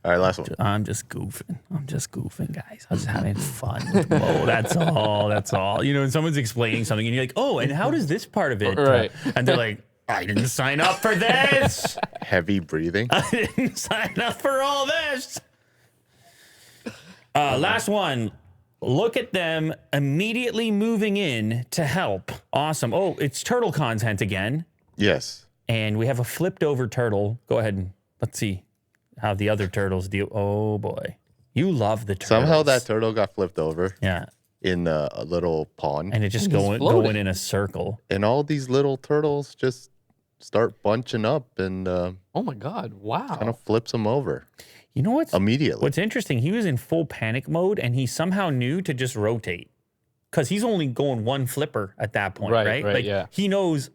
All right, last one. I'm just goofing, guys. I was having fun with Mo. That's all. You know, when someone's explaining something and you're like, oh, and how does this part of it? Right. And they're like, I didn't sign up for this. Heavy breathing. I didn't sign up for all this. Last one. Look at them immediately moving in to help. Awesome. Oh, it's turtle content again. Yes. And we have a flipped over turtle. Go ahead and let's see how the other turtles deal. Oh, boy. You love the turtles. Somehow that turtle got flipped over. Yeah. In a little pond. And it just going in a circle. And all these little turtles just start bunching up and Oh, my God. Wow. kind of flips them over. You know what's immediately? What's interesting, he was in full panic mode, and he somehow knew to just rotate. Because he's only going one flipper at that point, right? Right, like, yeah. he knows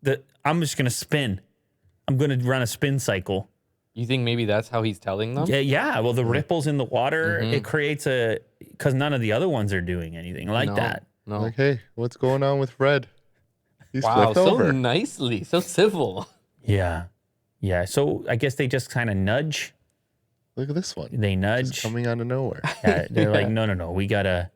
that I'm just going to spin. I'm going to run a spin cycle. You think maybe that's how he's telling them? Yeah. Well, the ripples in the water, it creates because none of the other ones are doing anything like that. No. Like, hey, what's going on with Fred? He's Wow, flipped so over. nicely, so civil. Yeah. So I guess they just kind of nudge. Look at this one. They nudge. Just coming out of nowhere. Yeah, they're like, no. We got a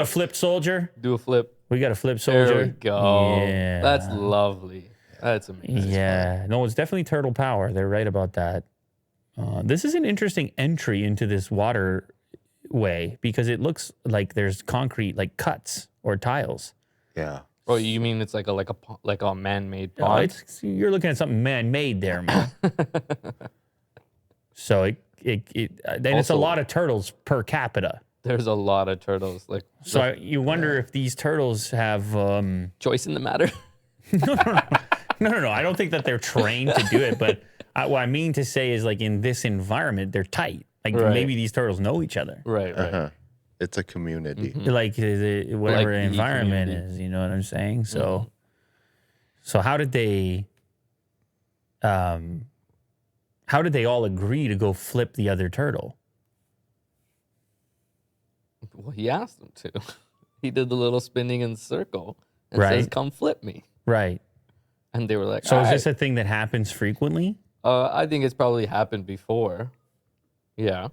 flip soldier. Do a flip. We got a flip soldier. There we go. Yeah. That's lovely. That's amazing. Yeah. No, it's definitely turtle power. They're right about that. This is an interesting entry into this waterway because it looks like there's concrete, like cuts or tiles. Yeah. Oh, you mean it's like a man-made pond? You're looking at something man-made there, man. So it's a lot of turtles per capita. There's a lot of turtles. So you wonder if these turtles have choice in the matter. No. I don't think that they're trained to do it. But what I mean to say is, like, in this environment, they're tight. Like maybe these turtles know each other. Right. Uh-huh. It's a community. Like whatever Like the environment community. is, you know what I'm saying? So, so how did they all agree to go flip the other turtle? Well, he asked them to. He did the little spinning in circle and Right. says, "Come flip me." Right. And they were like, So "All is right." this a thing that happens frequently? I think it's probably happened before. Yeah.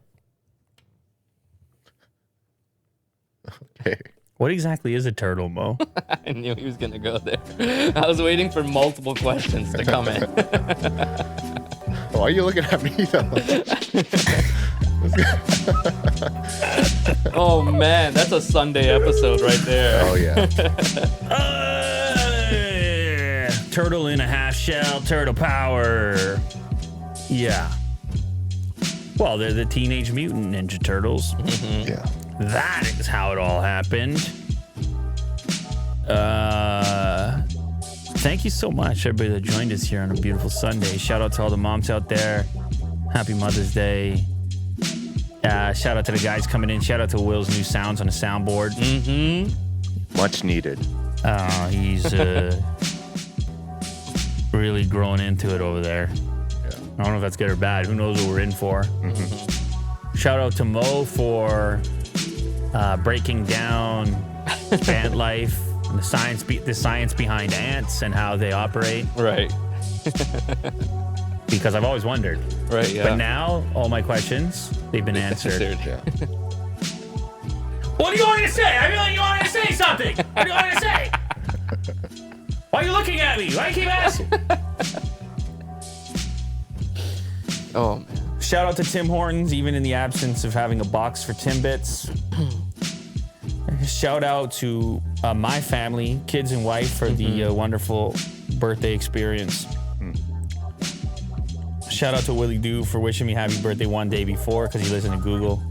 Okay. What exactly is a turtle, Mo? I knew he was going to go there. I was waiting for multiple questions to come in. Why are you looking at me, though? Oh, man. That's a Sunday episode right there. Oh, yeah. Turtle in a half shell, turtle power. Yeah. Well, they're the Teenage Mutant Ninja Turtles. Yeah. That is how it all happened. Thank you so much, everybody that joined us here on a beautiful Sunday. Shout out to all the moms out there. Happy Mother's Day. Shout out to the guys coming in. Shout out to Will's new sounds on the soundboard. Much needed. He's really growing into it over there. Yeah. I don't know if that's good or bad. Who knows what we're in for. Shout out to Mo for breaking down ant life and the science behind ants and how they operate. Right. Because I've always wondered. Right, yeah. But now, all my questions, they've been answered. Yeah. What do you want me to say? I feel like you want me to say something. What do you want me to say? Why are you looking at me? Why do you keep asking? Oh, man. Shout out to Tim Hortons, even in the absence of having a box for Timbits. Shout out to my family, kids and wife, for the wonderful birthday experience. Shout out to Willie Doo for wishing me happy birthday one day before because he listened to Google.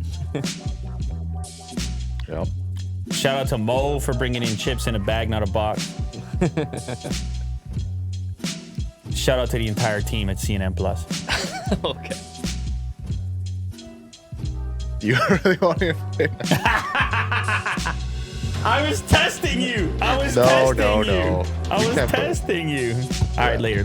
Yep. Shout out to Mo for bringing in chips in a bag, not a box. Shout out to the entire team at CNN Plus. Okay. You really want to play? I was testing you. I was No, testing no, you. no. I You was can't put- testing you. All right, later.